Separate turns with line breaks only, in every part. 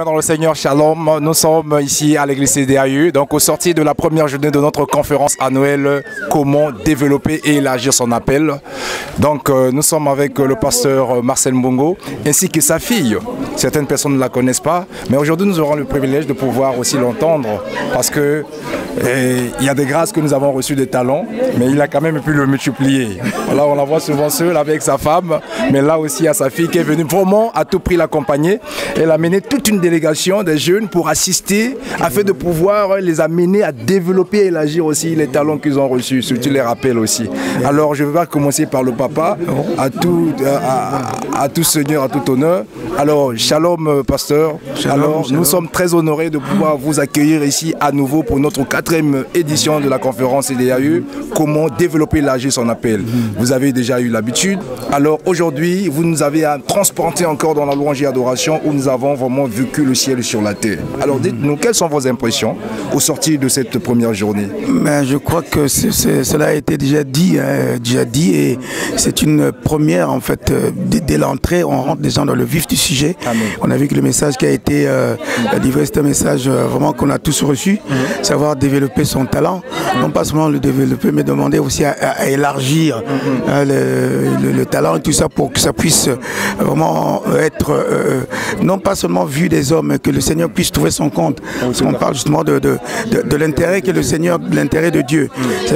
Dans le Seigneur, Shalom, nous sommes ici à l'église CDAU, donc au sortir de la première journée de notre conférence annuelle, comment développer et élargir son appel. Donc nous sommes avec le pasteur Marcel Mbongo ainsi que sa fille. Certaines personnes ne la connaissent pas, mais aujourd'hui nous aurons le privilège de pouvoir aussi l'entendre parce que il y a des grâces que nous avons reçues des talents, mais il a quand même pu le multiplier. Là on la voit souvent seule avec sa femme, mais là aussi il y a sa fille qui est venue vraiment à tout prix l'accompagner. Elle a mené toute une délégation des jeunes pour assister afin de pouvoir les amener à développer et élargir aussi les talents qu'ils ont reçus, surtout les rappels aussi. Alors je vais commencer par le papa, à tout seigneur, à tout honneur. Alors shalom pasteur.
Shalom,
alors
shalom.
Nous sommes très honorés de pouvoir vous accueillir ici à nouveau pour notre 4e édition de la conférence CDAU, comment développer et élargir son appel. Vous avez déjà eu l'habitude. Alors aujourd'hui vous nous avez transporté encore dans la louange et adoration où nous avons vraiment vécu le ciel sur la terre. Alors dites-nous, quelles sont vos impressions au sortir de cette première journée?
Ben, je crois que cela a été déjà dit et c'est une première en fait. Dès l'entrée, on rentre déjà dans le vif du sujet.
Amen.
On a vu que le message qui a été livré, c'est un message vraiment qu'on a tous reçu, savoir développer son talent, non pas seulement le développer, mais demander aussi à élargir le talent et tout ça pour que ça puisse vraiment être non pas seulement vu des hommes, mais que le Seigneur puisse trouver son compte. Parce qu'on parle justement de l'intérêt que le Seigneur, l'intérêt de Dieu.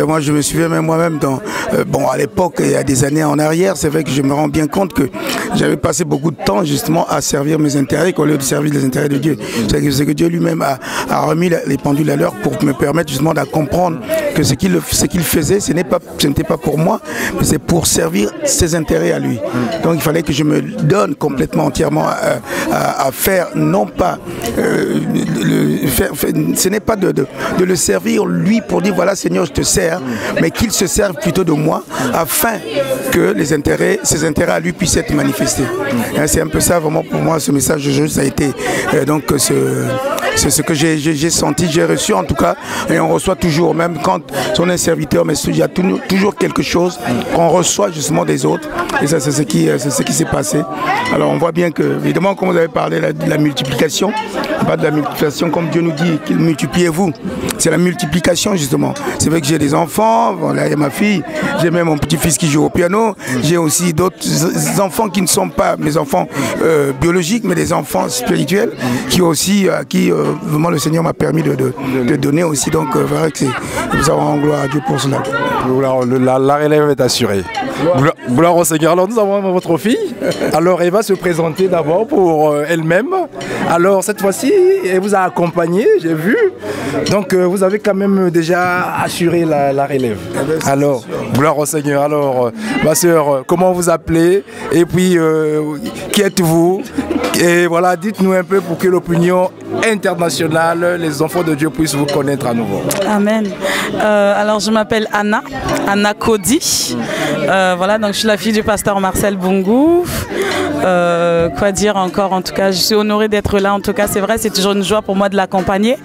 Moi, je me souviens même moi-même, à l'époque, il y a des années en arrière, c'est vrai que je me rends bien compte que j'avais passé beaucoup de temps justement à servir mes intérêts au lieu de servir les intérêts de Dieu. C'est que Dieu lui-même a remis les pendules à l'heure pour me permettre justement de comprendre que ce qu'il faisait, ce n'était pas pour moi, mais c'est pour servir ses intérêts à lui. Donc il fallait que je me donne complètement, entièrement à faire, non pas ce n'est pas de le servir lui pour dire voilà Seigneur je te sers, mais qu'il se serve plutôt de moi afin que ses intérêts à lui puissent être manifestés. C'est un peu ça vraiment pour moi ce message de Jésus, ça a été c'est ce que j'ai senti, j'ai reçu en tout cas, et on reçoit toujours, même quand on est serviteur, mais il y a toujours quelque chose qu'on reçoit justement des autres, et ça c'est ce qui s'est passé. Alors on voit bien que, évidemment, comme vous avez parlé de la multiplication, pas de la multiplication comme Dieu nous dit, qu'il multipliez-vous, c'est la multiplication justement. C'est vrai que j'ai des enfants, voilà, il y a ma fille, j'ai même mon petit-fils qui joue au piano, j'ai aussi d'autres enfants qui ne sont pas mes enfants biologiques, mais des enfants spirituels, qui aussi, vraiment le Seigneur m'a permis de donner aussi, donc voilà que nous avons gloire à Dieu pour cela.
La relève est assurée. Gloire au Seigneur. Alors nous avons votre fille. Alors elle va se présenter d'abord pour elle-même. Alors cette fois-ci, elle vous a accompagné, j'ai vu. Donc vous avez quand même déjà assuré la relève. Alors, gloire au Seigneur. Alors, ma soeur, comment vous appelez? Et puis, qui êtes-vous? Et voilà, dites-nous un peu pour que l'opinion internationale, les enfants de Dieu puissent vous connaître à nouveau.
Amen. Alors je m'appelle Anna Cody. Voilà, donc je suis la fille du pasteur Marcel Mbongo. Quoi dire encore, en tout cas je suis honorée d'être là, en tout cas c'est vrai, c'est toujours une joie pour moi de l'accompagner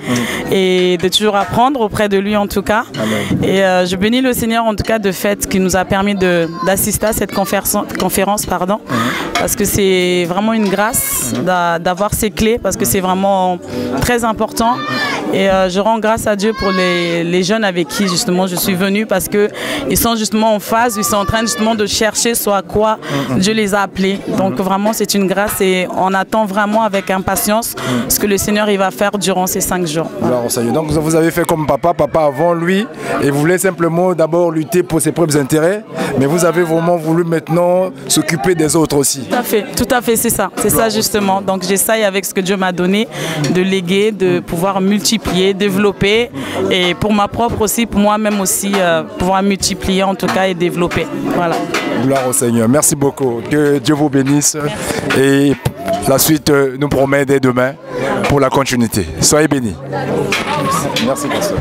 et de toujours apprendre auprès de lui en tout cas. Amen. Et je bénis le Seigneur en tout cas de fait qui nous a permis d'assister à cette conférence pardon, parce que c'est vraiment une grâce d'avoir ces clés, parce que c'est vraiment très important. Et je rends grâce à Dieu pour les jeunes avec qui justement je suis venue, parce qu'ils sont justement en phase, ils sont en train justement de chercher ce à quoi Dieu les a appelés. Donc vraiment c'est une grâce et on attend vraiment avec impatience ce que le Seigneur il va faire durant ces 5 jours.
Alors, donc vous avez fait comme papa avant lui et vous voulez simplement d'abord lutter pour ses propres intérêts, mais vous avez vraiment voulu maintenant s'occuper des autres aussi.
Tout à fait, c'est ça justement. Donc j'essaye avec ce que Dieu m'a donné de léguer, de pouvoir multiplier, développer, et pour ma propre aussi, pour moi-même aussi, pouvoir multiplier en tout cas et développer. Voilà.
Gloire au Seigneur. Merci beaucoup. Que Dieu vous bénisse. Merci. Et la suite nous promet dès demain pour la continuité. Soyez bénis. Merci, pasteur.